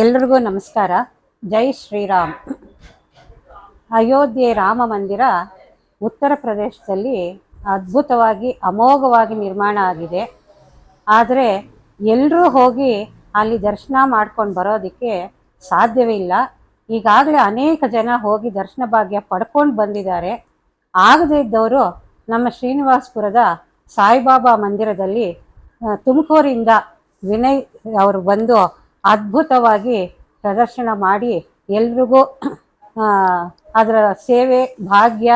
ಎಲ್ರಿಗೂ ನಮಸ್ಕಾರ. ಜೈ ಶ್ರೀರಾಮ್. ಅಯೋಧ್ಯೆ ರಾಮ ಮಂದಿರ ಉತ್ತರ ಪ್ರದೇಶದಲ್ಲಿ ಅದ್ಭುತವಾಗಿ ಅಮೋಘವಾಗಿ ನಿರ್ಮಾಣ ಆಗಿದೆ. ಆದರೆ ಎಲ್ಲರೂ ಹೋಗಿ ಅಲ್ಲಿ ದರ್ಶನ ಮಾಡ್ಕೊಂಡು ಬರೋದಕ್ಕೆ ಸಾಧ್ಯವಿಲ್ಲ. ಈಗಾಗಲೇ ಅನೇಕ ಜನ ಹೋಗಿ ದರ್ಶನ ಭಾಗ್ಯ ಪಡ್ಕೊಂಡು ಬಂದಿದ್ದಾರೆ. ಆಗದೇ ಇದ್ದವರು ನಮ್ಮ ಶ್ರೀನಿವಾಸಪುರದ ಸಾಯಿಬಾಬಾ ಮಂದಿರದಲ್ಲಿ ತುಮಕೂರಿಂದ ವಿನಯ್ ಅವರು ಬಂದು ಅದ್ಭುತವಾಗಿ ಪ್ರದರ್ಶನ ಮಾಡಿ ಎಲ್ರಿಗೂ ಅದರ ಸೇವೆ ಭಾಗ್ಯ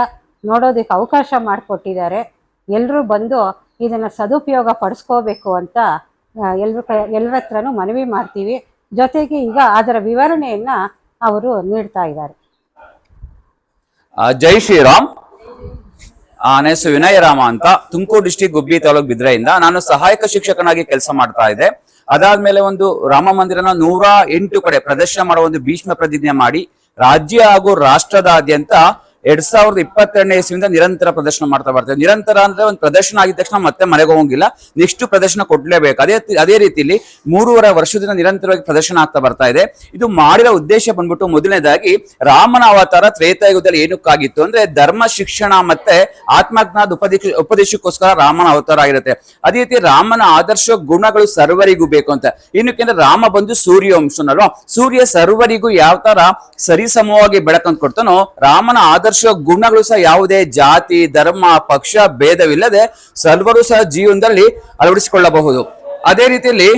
ನೋಡೋದಕ್ಕೆ ಅವಕಾಶ ಮಾಡಿಕೊಟ್ಟಿದ್ದಾರೆ. ಎಲ್ಲರೂ ಬಂದು ಇದನ್ನು ಸದುಪಯೋಗ ಪಡಿಸ್ಕೋಬೇಕು ಅಂತ ಎಲ್ಲರ ಹತ್ರನೂ ಮನವಿ ಮಾಡ್ತೀವಿ. ಜೊತೆಗೆ ಈಗ ಅದರ ವಿವರಣೆಯನ್ನು ಅವರು ನೀಡ್ತಾ ಇದ್ದಾರೆ. ಜೈ ಶ್ರೀರಾಮ್. ನನ್ನ ಹೆಸರು ವಿನಯ ರಾಮ ಅಂತ, ತುಮಕೂರು ಡಿಸ್ಟಿಕ್ ಗುಬ್ಬಿ ತಾಲೂಕು ಬಿದ್ರೆಯಿಂದ ನಾನು ಸಹಾಯಕ ಶಿಕ್ಷಕನಾಗಿ ಕೆಲಸ ಮಾಡ್ತಾ ಇದ್ದೆ. ಅದಾದ್ಮೇಲೆ ಒಂದು ರಾಮ ಮಂದಿರನ 108 ಕಡೆ ಪ್ರದರ್ಶನ ಮಾಡೋ ಒಂದು ಭೀಷ್ಮ ಪ್ರತಿಜ್ಞೆ ಮಾಡಿ ರಾಜ್ಯ ಹಾಗೂ ರಾಷ್ಟ್ರದಾದ್ಯಂತ 2022ನೇ ಇಸ್ವಿಯಿಂದ ನಿರಂತರ ಪ್ರದರ್ಶನ ಮಾಡ್ತಾ ಬರ್ತೇವೆ. ನಿರಂತರ ಅಂದ್ರೆ ಒಂದು ಪ್ರದರ್ಶನ ಆಗಿದ ತಕ್ಷಣ ಮತ್ತೆ ಮನೆಗೆ ಹೋಗಂಗಿಲ್ಲ, ನೆಕ್ಸ್ಟ್ ಪ್ರದರ್ಶನ ಕೊಡ್ಲೇಬೇಕು. ಅದೇ ರೀತಿಯಲ್ಲಿ 3.5 ವರ್ಷದಿಂದ ನಿರಂತರವಾಗಿ ಪ್ರದರ್ಶನ ಆಗ್ತಾ ಬರ್ತಾ ಇದೆ. ಇದು ಮಾಡಿರೋ ಉದ್ದೇಶ ಬಂದ್ಬಿಟ್ಟು ಮೊದಲನೇದಾಗಿ ರಾಮನ ಅವತಾರ ತ್ರೇತಾಯುಗದಲ್ಲಿ ಏನಕ್ಕಾಗಿತ್ತು ಅಂದ್ರೆ ಧರ್ಮ ಶಿಕ್ಷಣ ಮತ್ತೆ ಆತ್ಮಜ್ಞಾನ ಉಪದೇಶಕ್ಕೋಸ್ಕರ ರಾಮನ ಅವತಾರ ಆಗಿರುತ್ತೆ. ಅದೇ ರೀತಿ ರಾಮನ ಆದರ್ಶ ಗುಣಗಳು ಸರ್ವರಿಗೂ ಬೇಕು ಅಂತ. ಏನಕ್ಕೆ ರಾಮ ಬಂದು ಸೂರ್ಯವಂಶನಲ್ವಾ, ಸೂರ್ಯ ಸರ್ವರಿಗೂ ಯಾವ ತರ ಸರಿಸಮವಾಗಿ ಬೆಳಕಂತ ಕೊಡ್ತಾನೋ ರಾಮನ ಆದರ್ಶ ಗುಣಗಳು ಸಹ ಯಾವುದೇ ಜಾತಿ ಧರ್ಮ ಪಕ್ಷ ಭೇದವಿಲ್ಲದೆ ಸರ್ವರು ಸಹ ಜೀವನದಲ್ಲಿ ಅಳವಡಿಸಿಕೊಳ್ಳಬಹುದು. ಅದೇ ರೀತಿಯಲ್ಲಿ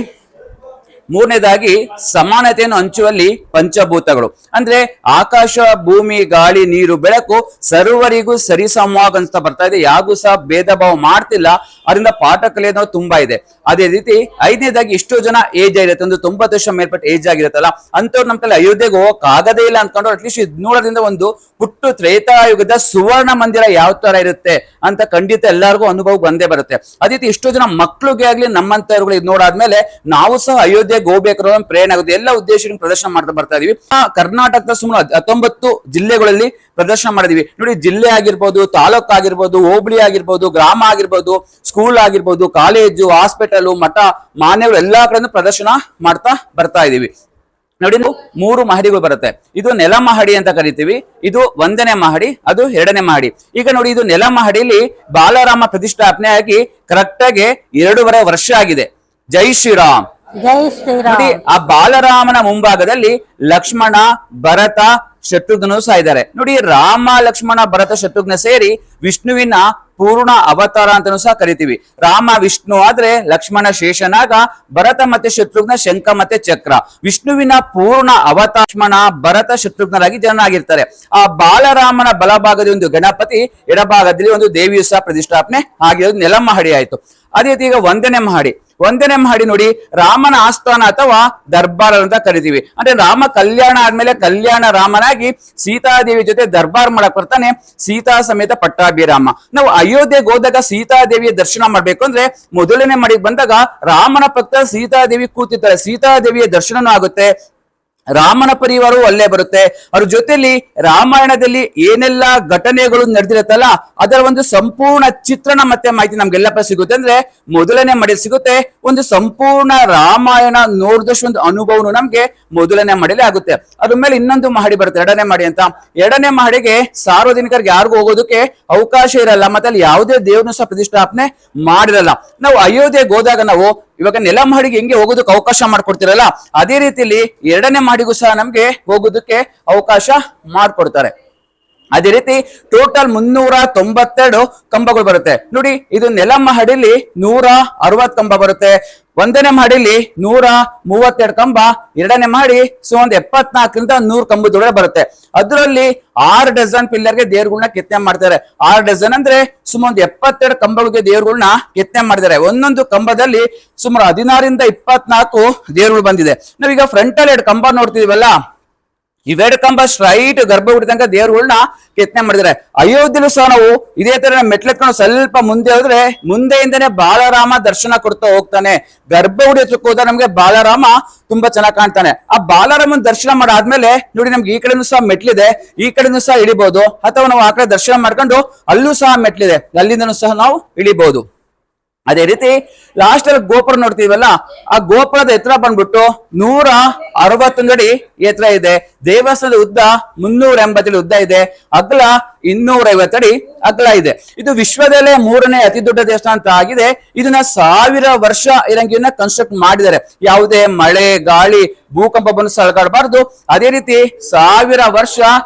ಮೂರನೇದಾಗಿ ಸಮಾನತೆಯನ್ನು ಹಂಚುವಲ್ಲಿ ಪಂಚಭೂತಗಳು ಅಂದ್ರೆ ಆಕಾಶ ಭೂಮಿ ಗಾಳಿ ನೀರು ಬೆಳಕು ಸರ್ವರಿಗೂ ಸರಿಸಮವಾಗಿ ಅನ್ಸ್ತಾ ಬರ್ತಾ ಇದೆ. ಯಾಗೂ ಸಹ ಭೇದ ಭಾವ ಮಾಡ್ತಿಲ್ಲ. ಅದರಿಂದ ಪಾಠ ಕಲಿಯೋದು ತುಂಬಾ ಇದೆ. ಅದೇ ರೀತಿ 5ನೇದಾಗಿ ಎಷ್ಟೋ ಜನ ಏಜ್ ಆಗಿರುತ್ತೆ, ಒಂದು 90 ವರ್ಷ ಮೇಲ್ಪಟ್ಟು ಏಜ್ ಆಗಿರುತ್ತಲ್ಲ ಅಂತವ್ರು ನಮ್ಮ ಕೈಲಿ ಅಯೋಧ್ಯೆಗೆ ಹೋಗಕ್ ಆಗದೇ ಇಲ್ಲ ಅನ್ಕೊಂಡು ಅಟ್ಲೀಸ್ಟ್ ಇದು ನೋಡೋದ್ರಿಂದ ಒಂದು ಪುಟ್ಟು ತ್ರೇತಾಯುಗದ ಸುವರ್ಣ ಮಂದಿರ ಯಾವ ತರ ಇರುತ್ತೆ ಅಂತ ಖಂಡಿತ ಎಲ್ಲರಿಗೂ ಅನುಭವ ಬಂದೇ ಬರುತ್ತೆ. ಅದೇ ರೀತಿ ಎಷ್ಟೋ ಜನ ಮಕ್ಳಿಗೆ ಆಗ್ಲಿ ನಮ್ಮಂತವ್ರುಗಳು ಇದು ನೋಡಾದ್ಮೇಲೆ ನಾವು ಸಹ ಅಯೋಧ್ಯೆಗೆ ಹೋಗ್ಬೇಕು ಅನ್ನೋ ಪ್ರೇರಣೆ ಆಗುತ್ತೆ. ಎಲ್ಲ ಉದ್ದೇಶ ಪ್ರದರ್ಶನ ಮಾಡ್ತಾ ಬರ್ತಾ ಇದೀವಿ. ಕರ್ನಾಟಕದ ಸುಮಾರು 19 ಜಿಲ್ಲೆಗಳಲ್ಲಿ ಪ್ರದರ್ಶನ ಮಾಡಿದೀವಿ ನೋಡಿ. ಜಿಲ್ಲೆ ಆಗಿರ್ಬೋದು, ತಾಲೂಕು ಆಗಿರ್ಬೋದು, ಹೋಬಳಿ ಆಗಿರ್ಬೋದು, ಗ್ರಾಮ ಆಗಿರ್ಬೋದು, ಸ್ಕೂಲ್ ಆಗಿರ್ಬೋದು, ಕಾಲೇಜು, ಹಾಸ್ಪಿಟಲ್, ಮಠ, ಮಾನ್ಯಗಳು ಎಲ್ಲಾ ಕಡೆನೂ ಪ್ರದರ್ಶನ ಮಾಡ್ತಾ ಬರ್ತಾ ಇದೀವಿ. ನೋಡಿ 3 ಮಹಡಿಗಳು ಬರುತ್ತೆ. ಇದು ನೆಲ ಮಹಡಿ ಅಂತ ಕರಿತೀವಿ. ಇದು 1ನೇ ಮಹಡಿ, ಅದು 2ನೇ ಮಹಡಿ. ಈಗ ನೋಡಿ ಇದು ನೆಲ ಮಹಡಿಲಿ ಬಾಲರಾಮ ಪ್ರತಿಷ್ಠಾಪನೆ ಆಗಿ ಕರೆಕ್ಟ್ ಆಗಿ 2.5 ವರ್ಷ ಆಗಿದೆ. ಜೈ ಶ್ರೀರಾಮ್. ಜೈ ಶ್ರೀರಾಮ್. ನೋಡಿ ಆ ಬಾಲರಾಮನ ಮುಂಭಾಗದಲ್ಲಿ ಲಕ್ಷ್ಮಣ ಭರತ ಶತ್ರುಘ್ನ ಸಹ ಇದ್ದಾರೆ. ನೋಡಿ ರಾಮ ಲಕ್ಷ್ಮಣ ಭರತ ಶತ್ರುಘ್ನ ಸೇರಿ ವಿಷ್ಣುವಿನ ಪೂರ್ಣ ಅವತಾರ ಅಂತಾನೂ ಸಹ ಕರಿತೀವಿ. ರಾಮ ವಿಷ್ಣು ಆದ್ರೆ ಲಕ್ಷ್ಮಣ ಶೇಷನಾಗ, ಭರತ ಮತ್ತೆ ಶತ್ರುಘ್ನ ಶಂಖ ಮತ್ತೆ ಚಕ್ರ. ವಿಷ್ಣುವಿನ ಪೂರ್ಣ ಅವತಾರ ಲಕ್ಷ್ಮಣ ಭರತ ಶತ್ರುಘ್ನರಾಗಿ ಜನರಾಗಿರ್ತಾರೆ. ಆ ಬಾಲರಾಮನ ಬಲಭಾಗದಲ್ಲಿ ಒಂದು ಗಣಪತಿ, ಎಡಭಾಗದಲ್ಲಿ ಒಂದು ದೇವಿಯು ಸಹ ಪ್ರತಿಷ್ಠಾಪನೆ ಆಗಿರೋದು ನೆಲ ಮಹಡಿ ಆಯ್ತು. ಅದೇ ರೀತಿ ಈಗ 1ನೇ ಮಹಡಿ. 1ನೇ ಮಹಡಿ ನೋಡಿ ರಾಮನ ಆಸ್ಥಾನ ಅಥವಾ ದರ್ಬಾರ್ ಅಂತ ಕರಿತೀವಿ. ಅಂದ್ರೆ ರಾಮ ಕಲ್ಯಾಣ ಆದ್ಮೇಲೆ ಕಲ್ಯಾಣ ರಾಮನಾಗಿ ಸೀತಾದೇವಿ ಜೊತೆ ದರ್ಬಾರ್ ಮಾಡಕ್ ಬರ್ತಾನೆ, ಸೀತಾ ಸಮೇತ ಪಟ್ಟಾಭಿರಾಮ. ನಾವು ಅಯೋಧ್ಯೆಗೆ ಹೋದಾಗ ಸೀತಾದೇವಿಯ ದರ್ಶನ ಮಾಡ್ಬೇಕು ಅಂದ್ರೆ 1ನೇ ಮಹಡಿಗೆ ಬಂದಾಗ ರಾಮನ ಪಕ್ಕ ಸೀತಾದೇವಿ ಕೂತಿರ್ತಾರೆ. ಸೀತಾದೇವಿಯ ದರ್ಶನನೂ ಆಗುತ್ತೆ, ರಾಮನ ಪರಿವಾರವು ಅಲ್ಲೇ ಬರುತ್ತೆ. ಅವ್ರ ಜೊತೆಲಿ ರಾಮಾಯಣದಲ್ಲಿ ಏನೆಲ್ಲಾ ಘಟನೆಗಳು ನಡೆದಿರುತ್ತಲ್ಲ ಅದರ ಒಂದು ಸಂಪೂರ್ಣ ಚಿತ್ರಣ ಮತ್ತೆ ಮಾಹಿತಿ ನಮ್ಗೆಲ್ಲಪ್ಪ ಸಿಗುತ್ತೆ. ಅಂದ್ರೆ 1ನೇ ಮಡಿ ಸಿಗುತ್ತೆ. ಒಂದು ಸಂಪೂರ್ಣ ರಾಮಾಯಣ ನೋಡಿದಷ್ಟು ಒಂದು ಅನುಭವನು ನಮ್ಗೆ 1ನೇ ಮಡಿಲಿ ಆಗುತ್ತೆ. ಅದ್ರ ಮೇಲೆ ಇನ್ನೊಂದು ಮಹಡಿ ಬರುತ್ತೆ, 2ನೇ ಮಹಡಿ ಅಂತ. 2ನೇ ಮಹಡಿಗೆ ಸಾರ್ವಜನಿಕರಿಗೆ ಯಾರಿಗೂ ಹೋಗೋದಕ್ಕೆ ಅವಕಾಶ ಇರಲ್ಲ, ಮತ್ತೆ ಅಲ್ಲಿ ಯಾವುದೇ ದೇವ್ರನ್ನ ಸಹ ಪ್ರತಿಷ್ಠಾಪನೆ ಮಾಡಿರಲ್ಲ. ನಾವು ಅಯೋಧ್ಯೆಗೆ ಹೋದಾಗ ನಾವು ಇವಾಗ ನೆಲ ಮಹಡಿಗೆ ಹೆಂಗೆ ಹೋಗೋದಕ್ಕೆ ಅವಕಾಶ ಮಾಡ್ಕೊಡ್ತಿರಲ್ಲ ಅದೇ ರೀತಿಯಲ್ಲಿ 2ನೇ ಮಹಡಿಗೂ ಸಹ ನಮ್ಗೆ ಹೋಗೋದಕ್ಕೆ ಅವಕಾಶ ಮಾಡ್ಕೊಡ್ತಾರೆ. ಅದೇ ರೀತಿ ಟೋಟಲ್ 392 ಕಂಬಗಳು ಬರುತ್ತೆ. ನೋಡಿ ಇದು ನೆಲ ಮಹಡಿಲಿ 160 ಕಂಬ ಬರುತ್ತೆ. 1ನೇ ಮಹಡಿಲಿ 132 ಕಂಬ, 2ನೇ ಮಹಡಿ ಒಂದು 74ರಿಂದ 100 ಕಂಬದೊಳಗೆ ಬರುತ್ತೆ. ಅದರಲ್ಲಿ 6 ಡಜನ್ ಪಿಲ್ಲರ್ಗೆ ದೇವ್ರಗಳನ್ನ ಕೆತ್ತನೆ ಮಾಡ್ತಾರೆ. 6 ಡಜನ್ ಅಂದ್ರೆ ಸುಮಾರು 72 ಕಂಬಗಳಿಗೆ ದೇವ್ರಗಳನ್ನ ಕೆತ್ತನೆ ಮಾಡಿದ್ದಾರೆ. ಒಂದೊಂದು ಕಂಬದಲ್ಲಿ ಸುಮಾರು 16ರಿಂದ 24 ದೇವ್ರುಗಳು ಬಂದಿದೆ. ನಾವೀಗ ಫ್ರಂಟ್ ಅಲ್ಲಿ 2 ಕಂಬ ನೋಡ್ತಿದೀವಲ್ಲ, ಇವೆರಡು ಕಂಬ ಸ್ಟ್ರೈಟ್ ಗರ್ಭಗುಡಿ ತನಕ ದೇವ್ರುಗಳನ್ನ ಕೆತ್ತನೆ ಮಾಡಿದ್ದಾರೆ. ಅಯೋಧ್ಯೆಲೂ ಸಹ ನಾವು ಇದೇ ತರ ಮೆಟ್ಲೆತ್ಕೊಂಡು ಸ್ವಲ್ಪ ಮುಂದೆ ಹೋದ್ರೆ ಮುಂದೆಯಿಂದನೇ ಬಾಲರಾಮ ದರ್ಶನ ಕೊಡ್ತಾ ಹೋಗ್ತಾನೆ. ಗರ್ಭಗುಡಿ ಹತ್ರಕ್ಕೆ ಹೋದ ನಮ್ಗೆ ಬಾಲರಾಮ ತುಂಬಾ ಚೆನ್ನಾಗಿ ಕಾಣ್ತಾನೆ. ಆ ಬಾಲರಾಮನ ದರ್ಶನ ಮಾಡಾದ್ಮೇಲೆ ನೋಡಿ ನಮ್ಗೆ ಈ ಕಡೆನೂ ಸಹ ಮೆಟ್ಲಿದೆ, ಈ ಕಡೆನೂ ಸಹ ಇಳಿಬಹುದು, ಅಥವಾ ನಾವು ಆ ಕಡೆ ದರ್ಶನ ಮಾಡ್ಕೊಂಡು ಅಲ್ಲೂ ಸಹ ಮೆಟ್ಲಿದೆ, ಅಲ್ಲಿಂದನೂ ಸಹ ನಾವು ಇಳಿಬಹುದು. ಅದೇ ರೀತಿ ಲಾಸ್ಟ್ ಅಲ್ಲಿ ಗೋಪುರ ನೋಡ್ತೀವಲ್ಲ, ಆ ಗೋಪುರದ ಎತ್ತರ ಬಂದ್ಬಿಟ್ಟು 161 ಅಡಿ ಎತ್ತರ ಇದೆ. ದೇವಸ್ಥಾನದ ಉದ್ದ 380 ಅಡಿ ಉದ್ದ ಇದೆ. ಅಗಲ 250 ಅಡಿ ಅಗಲ ಇದೆ. ಇದು ವಿಶ್ವದಲ್ಲೇ 3ನೇ ಅತಿ ದೊಡ್ಡ ದೇವಸ್ಥಾನ ಅಂತ ಆಗಿದೆ. ಇದನ್ನ 1000 ವರ್ಷ ಇರಂಗಿಯನ್ನ ಕನ್ಸ್ಟ್ರಕ್ಟ್ ಮಾಡಿದ್ದಾರೆ. ಯಾವುದೇ ಮಳೆ ಗಾಳಿ ಭೂಕಂಪ ಬಂದು ಸಳಗಾಡಬಾರ್ದು. ಅದೇ ರೀತಿ 1000 ವರ್ಷ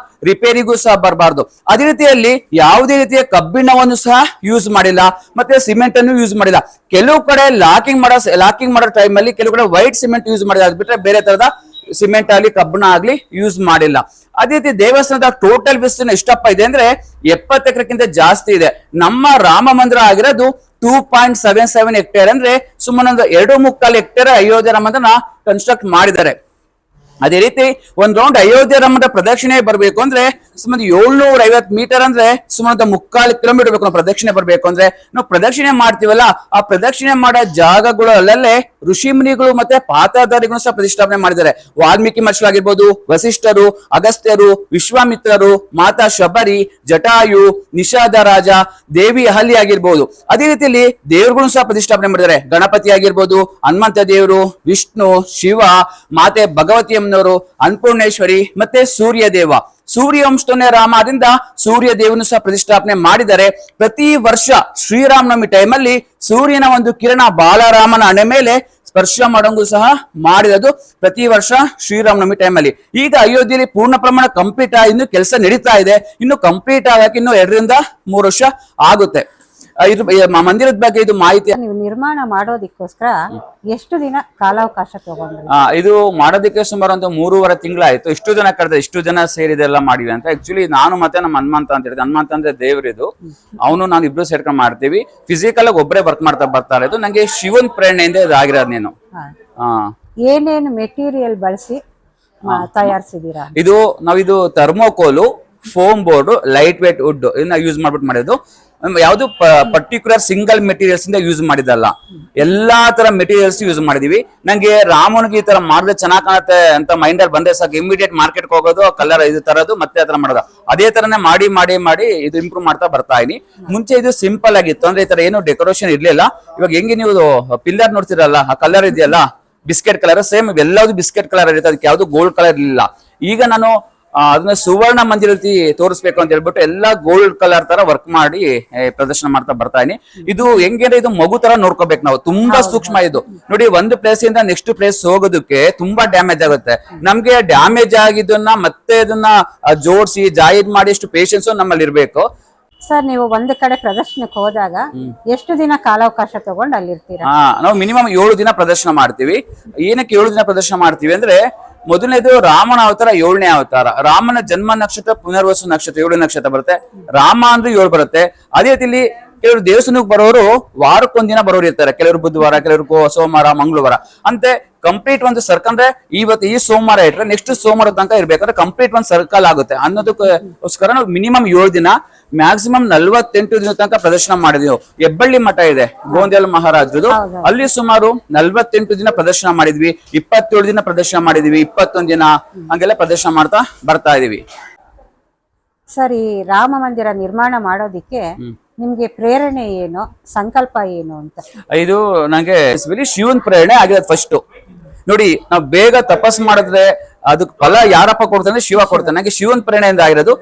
ರಿಪೇರಿಗೂ ಸಹ ಬರಬಾರ್ದು. ಅದೇ ರೀತಿಯಲ್ಲಿ ಯಾವುದೇ ರೀತಿಯ ಕಬ್ಬಿಣವನ್ನು ಸಹ ಯೂಸ್ ಮಾಡಿಲ್ಲ, ಮತ್ತೆ ಸಿಮೆಂಟ್ ಅನ್ನು ಯೂಸ್ ಮಾಡಿಲ್ಲ. ಕೆಲವು ಕಡೆ ಲಾಕಿಂಗ್ ಮಾಡೋ ಟೈಮ್ ಅಲ್ಲಿ ಕೆಲವು ಕಡೆ ವೈಟ್ ಸಿಮೆಂಟ್ ಯೂಸ್ ಮಾಡಿದ, ಅದ್ ಬಿಟ್ರೆ ಬೇರೆ ತರದ ಸಿಮೆಂಟ್ ಆಗ್ಲಿ ಕಬ್ಬಿಣ ಆಗ್ಲಿ ಯೂಸ್ ಮಾಡಿಲ್ಲ. ಅದೇ ರೀತಿ ದೇವಸ್ಥಾನದ ಟೋಟಲ್ ವಿಸ್ತೀರ್ಣ ಎಷ್ಟಪ್ಪ ಇದೆ ಅಂದ್ರೆ 70 ಎಕರೆಕ್ಕಿಂತ ಜಾಸ್ತಿ ಇದೆ. ನಮ್ಮ ರಾಮ ಮಂದಿರ ಆಗಿರೋದು 2.77 ಹೆಕ್ಟೇರ್ ಅಂದ್ರೆ ಸುಮ್ಮನೆ ಒಂದು 2.25 ಹೆಕ್ಟೇರ್ ಅಯೋಧ್ಯೆ ರಾಮ ಮಂದಿರನ ಕನ್ಸ್ಟ್ರಕ್ಟ್ ಮಾಡಿದ್ದಾರೆ. ಅದೇ ರೀತಿ ಒಂದ್ ರೌಂಡ್ ಅಯೋಧ್ಯೆ ರಾಮದ ಪ್ರದಕ್ಷಿಣೆ ಬರ್ಬೇಕು ಅಂದ್ರೆ ಸುಮಾರು 750 ಮೀಟರ್ ಅಂದ್ರೆ ಸುಮಾರು 3/4 ಕಿಲೋಮೀಟರ್ ಬೇಕು. ನಾವು ಪ್ರದಕ್ಷಿಣೆ ಬರ್ಬೇಕು ಅಂದ್ರೆ ನಾವು ಪ್ರದಕ್ಷಿಣೆ ಮಾಡ್ತೀವಲ್ಲ, ಆ ಪ್ರದಕ್ಷಿಣೆ ಮಾಡೋ ಜಾಗಗಳು ಅಲ್ಲಲ್ಲೇ ಋಷಿ ಮುನಿಗಳು ಮತ್ತೆ ಪಾತ್ರಧಾರಿಗಳು ಸಹ ಪ್ರತಿಷ್ಠಾಪನೆ ಮಾಡಿದ್ದಾರೆ. ವಾಲ್ಮೀಕಿ ಮಹರ್ಷಿಗಳಾಗಿರ್ಬೋದು, ವಸಿಷ್ಠರು, ಅಗಸ್ತ್ಯರು, ವಿಶ್ವಾಮಿತ್ರರು, ಮಾತಾ ಶಬರಿ, ಜಟಾಯು, ನಿಷಾದ ರಾಜ, ದೇವಿ ಅಹಲ್ಯ ಆಗಿರ್ಬೋದು. ಅದೇ ರೀತಿಯಲ್ಲಿ ದೇವರುಗಳು ಸಹ ಪ್ರತಿಷ್ಠಾಪನೆ ಮಾಡಿದ್ದಾರೆ. ಗಣಪತಿ ಆಗಿರ್ಬೋದು, ಹನುಮಂತ ದೇವರು, ವಿಷ್ಣು, ಶಿವ, ಮಾತೆ ಭಗವತಿ ಅಮ್ಮನವರು, ಅನ್ನಪೂರ್ಣೇಶ್ವರಿ ಮತ್ತೆ ಸೂರ್ಯ ದೇವ. ಸೂರ್ಯವಂಶದವನೇ ರಾಮ, ಆದ್ರಿಂದ ಸೂರ್ಯ ದೇವನು ಸಹ ಪ್ರತಿಷ್ಠಾಪನೆ ಮಾಡಿದ್ದಾರೆ. ಪ್ರತಿ ವರ್ಷ ಶ್ರೀರಾಮನವಮಿ ಟೈಮಲ್ಲಿ ಸೂರ್ಯನ ಒಂದು ಕಿರಣ ಬಾಲರಾಮನ ಹಣೆ ಮೇಲೆ ಸ್ಪರ್ಶ ಮಾಡೋಂಗು ಸಹ ಮಾಡಿರೋದು ಪ್ರತಿ ವರ್ಷ ಶ್ರೀರಾಮನವಮಿ ಟೈಮಲ್ಲಿ. ಈಗ ಅಯೋಧ್ಯೆಯಲ್ಲಿ ಪೂರ್ಣ ಪ್ರಮಾಣ ಕಂಪ್ಲೀಟ್ ಇನ್ನು ಕೆಲಸ ನಡೀತಾ ಇದೆ. ಇನ್ನು ಕಂಪ್ಲೀಟ್ ಆಗಕ್ಕೆ ಇನ್ನು 2 ರಿಂದ 3 ವರ್ಷ ಆಗುತ್ತೆ. ಇದು ಮಂದಿರದ ಬಗ್ಗೆ ಇದು ಮಾಹಿತಿ. ನೀವು ನಿರ್ಮಾಣ ಮಾಡೋದಿಕ್ಕೋಸ್ಕರ ಎಷ್ಟು ದಿನ ಕಾಲಾವಕಾಶ ತಗೊಂಡ್ರಿ? ಇದು ಮಾಡೋದಕ್ಕೆ ಸುಮಾರು ಒಂದು 3.5 ತಿಂಗಳಾಯ್ತು. ಇಷ್ಟು ಜನ ಕರೆದ, ಇಷ್ಟು ಜನ ಸೇರಿದೆಲ್ಲ ಮಾಡಿವಿ ಅಂತ. ಆಕ್ಚುಲಿ ನಾನು ಮತ್ತೆ ನಮ್ಮ ಹನುಮಂತ ಅಂತ ಹೇಳಿದೆ. ಹನುಮಂತ ಅಂದ್ರೆ ದೇವ್ರಿದು, ಅವನು ನಾನು ಇಬ್ರು ಸೇರ್ಕೊಂಡು ಮಾಡ್ತೀವಿ. ಫಿಸಿಕಲ್ ಆಗಿ ಒಬ್ಬರೇ ವರ್ಕ್ ಮಾಡ್ತಾ ಬರ್ತಾ ಇರೋದು. ನಂಗೆ ಶಿವನ್ ಪ್ರೇರಣೆಯಿಂದ ಇದಾಗಿರೋದು. ನೀನು ಏನೇನು ಮೆಟೀರಿಯಲ್ ಬಳಸಿ ತಯಾರಿಸಿದೀರಾ? ನಾವಿದು thermocol, foam board, light weight wood ಇದನ್ನ ಯೂಸ್ ಮಾಡ್ಬಿಟ್ಟು ಮಾಡಿದ್ದು. ಯಾವ್ದು ಪರ್ಟಿಕ್ಯುಲರ್ ಸಿಂಗಲ್ ಮೆಟೀರಿಯಲ್ಸ್ ಇಂದ ಯೂಸ್ ಮಾಡಿದಲ್ಲ, ಎಲ್ಲಾ ತರ ಮೆಟೀರಿಯಲ್ಸ್ ಯೂಸ್ ಮಾಡಿದೀವಿ. ನಂಗೆ ರಾಮನಿಗೆ ಈ ತರ ಮಾಡಿದ್ರೆ ಚೆನ್ನಾಗ್ ಕಾಣುತ್ತೆ ಅಂತ ಮೈಂಡ್ ಅಲ್ಲಿ ಬಂದ್ರೆ ಸಾಕು, ಇಮಿಡಿಯೇಟ್ ಮಾರ್ಕೆಟ್ ಹೋಗೋದು, ಕಲರ್ ಇದು ತರೋದು, ಮತ್ತೆ ಆತರ ಮಾಡೋದು. ಅದೇ ತರನೇ ಮಾಡಿ ಮಾಡಿ ಮಾಡಿ ಇದು ಇಂಪ್ರೂವ್ ಮಾಡ್ತಾ ಬರ್ತಾ ಇದೀನಿ. ಮುಂಚೆ ಇದು ಸಿಂಪಲ್ ಆಗಿತ್ತು, ಅಂದ್ರೆ ಈ ತರ ಏನು ಡೆಕೋರೇಷನ್ ಇರ್ಲಿಲ್ಲ. ಇವಾಗ ಹೆಂಗೆ ನೀವು ಪಿಲ್ಲರ್ ನೋಡ್ತಿರಲ್ಲ, ಆ ಕಲರ್ ಇದೆಯಲ್ಲ ಬಿಸ್ಕೆಟ್ ಕಲರ್, ಸೇಮ್ ಎಲ್ಲಾವುದು ಬಿಸ್ಕೆಟ್ ಕಲರ್ ಇರುತ್ತೆ, ಅದಕ್ಕೆ ಯಾವ್ದು ಗೋಲ್ಡ್ ಕಲರ್ ಇರಲಿಲ್ಲ. ಈಗ ನಾನು ಅದನ್ನ ಸುವರ್ಣ ಮಂದಿರ ರೀತಿ ತೋರಿಸ್ಬೇಕು ಅಂತ ಹೇಳ್ಬಿಟ್ಟು ಎಲ್ಲಾ ಗೋಲ್ಡ್ ಕಲರ್ ತರ ವರ್ಕ್ ಮಾಡಿ ಪ್ರದರ್ಶನ ಮಾಡ್ತಾ ಬರ್ತಾ ಇದೀನಿ. ಇದು ಹೆಂಗೆ ಇದು ಮಗು ತರ ನೋಡ್ಕೋಬೇಕು ನಾವು, ತುಂಬಾ ಸೂಕ್ಷ್ಮ ಇದು. ನೋಡಿ, ಒಂದು ಪ್ಲೇಸ್ ಇಂದ ನೆಕ್ಸ್ಟ್ ಪ್ಲೇಸ್ ಹೋಗೋದಕ್ಕೆ ತುಂಬಾ ಡ್ಯಾಮೇಜ್ ಆಗುತ್ತೆ. ನಮ್ಗೆ ಡ್ಯಾಮೇಜ್ ಆಗಿದ್ದನ್ನ ಮತ್ತೆ ಅದನ್ನ ಜೋಡಿಸಿ ಜಾಯಿನ್ ಮಾಡಿ ಅಷ್ಟು ಪೇಷನ್ಸ್ ನಮ್ಮಲ್ಲಿ ಇರ್ಬೇಕು. ಸರ್, ನೀವು ಒಂದು ಕಡೆ ಪ್ರದರ್ಶನಕ್ಕೆ ಹೋದಾಗ ಎಷ್ಟು ದಿನ ಕಾಲಾವಕಾಶ ತಗೊಂಡು ಅಲ್ಲಿರ್ತೀರಾ? ನಾವು ಮಿನಿಮಮ್ 7 ದಿನ ಪ್ರದರ್ಶನ ಮಾಡ್ತೀವಿ. ಏನಕ್ಕೆ 7 ದಿನ ಪ್ರದರ್ಶನ ಮಾಡ್ತೀವಿ ಅಂದ್ರೆ, ಮೊದಲನೇದು ರಾಮನ ಅವತಾರ 7ನೇ ಅವತಾರ. ರಾಮನ ಜನ್ಮ ನಕ್ಷತ್ರ ಪುನರ್ವಸು ನಕ್ಷತ್ರ 7 ನಕ್ಷತ್ರ ಬರುತ್ತೆ. ರಾಮ ಅಂದ್ರೆ 7 ಬರುತ್ತೆ. ಅದೇ ರೀತಿಲಿ ಕೆಲವರು ದೇವಸ್ಥಾನಕ್ಕೆ ಬರೋರು ವಾರಕ್ಕೊಂದಿನ ಬರೋರು ಇರ್ತಾರೆ. ಕೆಲವರು ಬುಧವಾರ, ಕೆಲವರು ಸೋಮವಾರ, ಮಂಗಳವಾರ ಅಂತೆ. ಕಂಪ್ಲೀಟ್ ಒಂದು ಸರ್ಕಲ್ ಅಂದ್ರೆ ಇವತ್ತು ಈ ಸೋಮವಾರ ಇಟ್ರೆ ನೆಕ್ಸ್ಟ್ ಸೋಮವಾರ ತನಕ ಇರ್ಬೇಕಂದ್ರೆ ಕಂಪ್ಲೀಟ್ ಒಂದು ಸರ್ಕಲ್ ಆಗುತ್ತೆ ಅನ್ನೋದಕ್ಕೋಸ್ಕರ ನಾವು ಮಿನಿಮಮ್ 7 ದಿನ, ಮ್ಯಾಕ್ಸಿಮಮ್ 48 ದಿನ ತನಕ ಪ್ರದರ್ಶನ ಮಾಡಿದ್ವಿ. ಹೆಬ್ಬಳ್ಳಿ ಮಠ ಇದೆ ಗೋಂದಿಯಾಲ್ ಮಹಾರಾಜರದು, ಅಲ್ಲಿ ಸುಮಾರು 48 ದಿನ ಪ್ರದರ್ಶನ ಮಾಡಿದ್ವಿ. 27 ದಿನ ಪ್ರದರ್ಶನ ಮಾಡಿದ್ವಿ, 21 ದಿನ ಹಂಗೆಲ್ಲ ಪ್ರದರ್ಶನ ಮಾಡ್ತಾ ಬರ್ತಾ ಇದೀವಿ. ಸರಿ, ರಾಮ ಮಂದಿರ ನಿರ್ಮಾಣ ಮಾಡೋದಿಕ್ಕೆ ನಿಮ್ಗೆ ಪ್ರೇರಣೆ ಏನು, ಸಂಕಲ್ಪ ಏನು ಅಂತ? ಇದು ನಂಗೆ ಶಿವನ್ ಪ್ರೇರಣೆ ಆಗಿದೆ. ಫಸ್ಟ್ ನೋಡಿ, ನಾವು ಬೇಗ ತಪಸ್ ಮಾಡಿದ್ರೆ ಅದಕ್ಕೆ ಫಲ ಯಾರಪ್ಪ ಕೊಡ್ತಾನೆ? ಶಿವ ಕೊಡ್ತಾನೆ. ನಂಗೆ ಶಿವನ್ ಪ್ರೇರಣೆಯಿಂದ ಆಗಿರೋದು.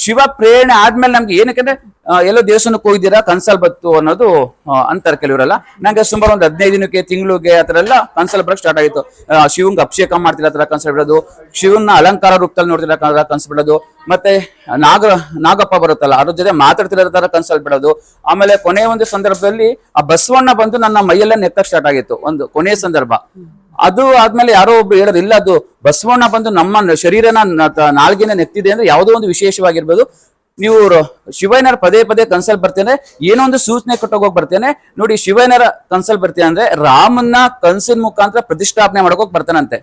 ಶಿವ ಪ್ರೇರಣೆ ಆದ್ಮೇಲೆ ನಮ್ಗೆ ಏನಕ್ಕೆ ಎಲ್ಲೋ ದೇವಸ್ಥಾನಕ್ಕೆ ಹೋಗಿದ್ದೀರಾ ಕನ್ಸಲ್ ಬತ್ತು ಅನ್ನೋದು ಅಂತಾರೆ ಕೆಲವರೆಲ್ಲ. ನಂಗೆ ಸುಮಾರು ಒಂದು 15 ದಿನಕ್ಕೆ, ತಿಂಗಳಿಗೆ ಆತರ ಎಲ್ಲ ಕನ್ಸಲ್ ಬರಕ್ ಸ್ಟಾರ್ಟ್ ಆಗಿತ್ತು. ಶಿವಂಗ್ ಅಭಿಷೇಕ ಮಾಡ್ತಿರೋ ತರ ಕನ್ಸಲ್ ಬಿಡೋದು, ಶಿವನ ಅಲಂಕಾರ ರೂಪದಲ್ಲಿ ನೋಡ್ತಿರೋ ಕನ್ಸಲ್ ಬಿಡೋದು, ಮತ್ತೆ ನಾಗಪ್ಪ ಬರುತ್ತಲ್ಲ ಅದ್ರ ಜೊತೆ ಮಾತಾಡ್ತಿರೋ ತರ ಕನ್ಸಲ್ ಬಿಡೋದು. ಆಮೇಲೆ ಕೊನೆಯ ಒಂದು ಸಂದರ್ಭದಲ್ಲಿ ಆ ಬಸವಣ್ಣ ಬಂದು ನನ್ನ ಮೈಯೆಲ್ಲ ನೆತ್ತಕ್ ಸ್ಟಾರ್ಟ್ ಆಗಿತ್ತು, ಒಂದು ಕೊನೆಯ ಸಂದರ್ಭ. ಅದು ಆದ್ಮೇಲೆ ಯಾರೋ ಒಬ್ರು ಹೇಳೋದು, ಇಲ್ಲ ಅದು ಬಸವಣ್ಣ ಬಂದು ನಮ್ಮ ಶರೀರನ ನಾಲ್ಗಿನ ನೆತ್ತಿದೆ ಅಂದ್ರೆ ಯಾವುದೋ ಒಂದು ವಿಶೇಷವಾಗಿರ್ಬೋದು. ನೀವು ಶಿವಯ್ಯನರ ಪದೇ ಪದೇ ಕನ್ಸಲ್ ಬರ್ತೇನೆ, ಏನೋ ಒಂದು ಸೂಚನೆ ಕೊಟ್ಟೋಗೋಗ್ ಬರ್ತೇನೆ. ನೋಡಿ, ಶಿವಯ್ಯನರ ಕನ್ಸಲ್ ಬರ್ತೇನೆ ಅಂದ್ರೆ ರಾಮನ್ನ ಕನ್ಸಿನ ಮುಖಾಂತರ ಪ್ರತಿಷ್ಠಾಪನೆ ಮಾಡೋಕ್ ಬರ್ತಾನಂತೆ.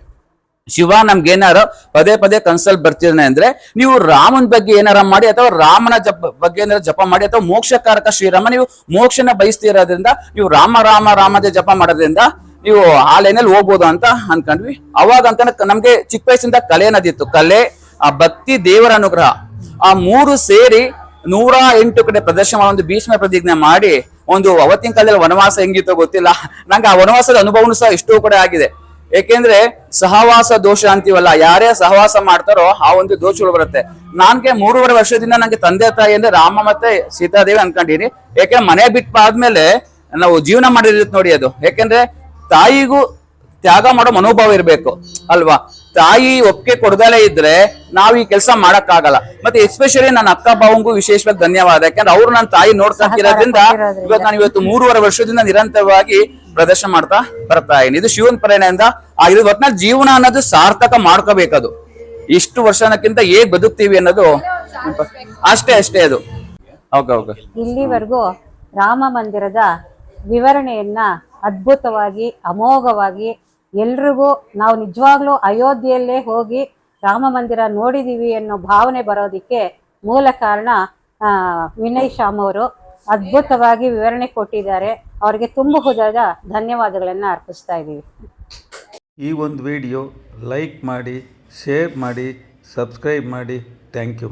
ಶಿವ ನಮ್ಗೇನಾರ ಪದೇ ಪದೇ ಕನ್ಸಲ್ ಬರ್ತಿದ್ದಾನೆ ಅಂದ್ರೆ ನೀವು ರಾಮನ ಬಗ್ಗೆ ಏನಾರ ಮಾಡಿ, ಅಥವಾ ರಾಮನ ಬಗ್ಗೆ ಏನಾರ ಜಪ ಮಾಡಿ, ಅಥವಾ ಮೋಕ್ಷಕಾರಕ ಶ್ರೀರಾಮ, ನೀವು ಮೋಕ್ಷನ ಬಯಸ್ತಿರೋದ್ರಿಂದ ನೀವು ರಾಮ ರಾಮ ರಾಮದೇ ಜಪ ಮಾಡೋದ್ರಿಂದ ನೀವು ಆ ಲೈನಲ್ಲಿ ಹೋಗ್ಬೋದು ಅಂತ ಅನ್ಕೊಂಡ್ವಿ. ಅವಾಗ ಅಂತ ನಮ್ಗೆ ಚಿಕ್ಕ ವಯಸ್ಸಿಂದ ಕಲೆ ಅನ್ನೋದಿತ್ತು. ಕಲೆ, ಆ ಭಕ್ತಿ, ದೇವರ ಅನುಗ್ರಹ, ಆ 3 ಸೇರಿ 108 ಕಡೆ ಪ್ರದರ್ಶನ ಒಂದು ಭೀಷ್ಮ ಪ್ರತಿಜ್ಞೆ ಮಾಡಿ ಒಂದು ಅವತ್ತಿನ ಕಾಲದಲ್ಲಿ ವನವಾಸ ಹೆಂಗಿತ್ತೋ ಗೊತ್ತಿಲ್ಲ, ನಂಗೆ ಆ ವನವಾಸದ ಅನುಭವನೂ ಸಹ ಎಷ್ಟೋ ಕಡೆ ಆಗಿದೆ. ಏಕೆಂದ್ರೆ ಸಹವಾಸ ದೋಷ ಅಂತೀವಲ್ಲ, ಯಾರೇ ಸಹವಾಸ ಮಾಡ್ತಾರೋ ಆ ಒಂದು ದೋಷಗಳು ಬರುತ್ತೆ. ನನ್ಗೆ 3.5 ವರ್ಷದಿಂದ ನಂಗೆ ತಂದೆ ತಾಯಿ ಅಂದ್ರೆ ರಾಮ ಮತ್ತೆ ಸೀತಾದೇವಿ ಅನ್ಕೊಂಡಿನಿ. ಯಾಕೆಂದ್ರೆ ಮನೆ ಬಿಟ್ಟು ಆದ್ಮೇಲೆ ನಾವು ಜೀವನ ಮಾಡಿರುತ್ತೆ ನೋಡಿ ಅದು. ಯಾಕೆಂದ್ರೆ ತಾಯಿಗೂ ತ್ಯಾಗ ಮಾಡೋ ಮನೋಭಾವ ಇರ್ಬೇಕು ಅಲ್ವಾ. ತಾಯಿ ಒಪ್ಪಿಗೆ ಕೊಡದಲೇ ಇದ್ರೆ ನಾವು ಈ ಕೆಲಸ ಮಾಡಕ್ ಆಗಲ್ಲ. ಮತ್ತೆ ಎಸ್ಪೆಷಲಿ ನನ್ನ ಅಕ್ಕ ಬಾವಂಗೂ ವಿಶೇಷವಾಗಿ ಧನ್ಯವಾದ. ಯಾಕಂದ್ರೆ ಅವ್ರು ನನ್ನ ತಾಯಿ ನೋಡ್ಕೊಂತಿರೋದ್ರಿಂದ ಇವತ್ತು ನಾನು 3.5 ವರ್ಷದಿಂದ ನಿರಂತರವಾಗಿ ಪ್ರದರ್ಶನ ಮಾಡ್ತಾ ಬರ್ತಾ ಇದೀನಿ. ಇದು ಶಿವನ್ ಪ್ರೇರಣೆಯಿಂದ ಆಗಿರೋದು. ಒಟ್ನಲ್ಲಿ ಜೀವನ ಅನ್ನೋದು ಸಾರ್ಥಕ ಮಾಡ್ಕೋಬೇಕದು. ಇಷ್ಟು ವರ್ಷನಕ್ಕಿಂತ ಹೇಗ್ ಬದುಕ್ತೀವಿ ಅನ್ನೋದು ಅಷ್ಟೇ ಅದು. ಓಕೆ. ಇಲ್ಲಿವರೆಗೂ ರಾಮ ಮಂದಿರದ ವಿವರಣೆಯನ್ನ ಅದ್ಭುತವಾಗಿ ಅಮೋಘವಾಗಿ ಎಲ್ರಿಗೂ ನಾವು ನಿಜವಾಗ್ಲೂ ಅಯೋಧ್ಯೆಯಲ್ಲೇ ಹೋಗಿ ರಾಮ ಮಂದಿರ ನೋಡಿದೀವಿ ಅನ್ನೋ ಭಾವನೆ ಬರೋದಕ್ಕೆ ಮೂಲ ಕಾರಣ ವಿನಯ್ ಶ್ಯಾಮ್ ಅವರು ಅದ್ಭುತವಾಗಿ ವಿವರಣೆ ಕೊಟ್ಟಿದ್ದಾರೆ. ಅವರಿಗೆ ತುಂಬ ಹೃದಯದ ಧನ್ಯವಾದಗಳನ್ನು ಅರ್ಪಿಸ್ತಾ ಇದ್ದೀವಿ. ಈ ಒಂದು ವಿಡಿಯೋ ಲೈಕ್ ಮಾಡಿ, ಶೇರ್ ಮಾಡಿ, ಸಬ್ಸ್ಕ್ರೈಬ್ ಮಾಡಿ. Thank you.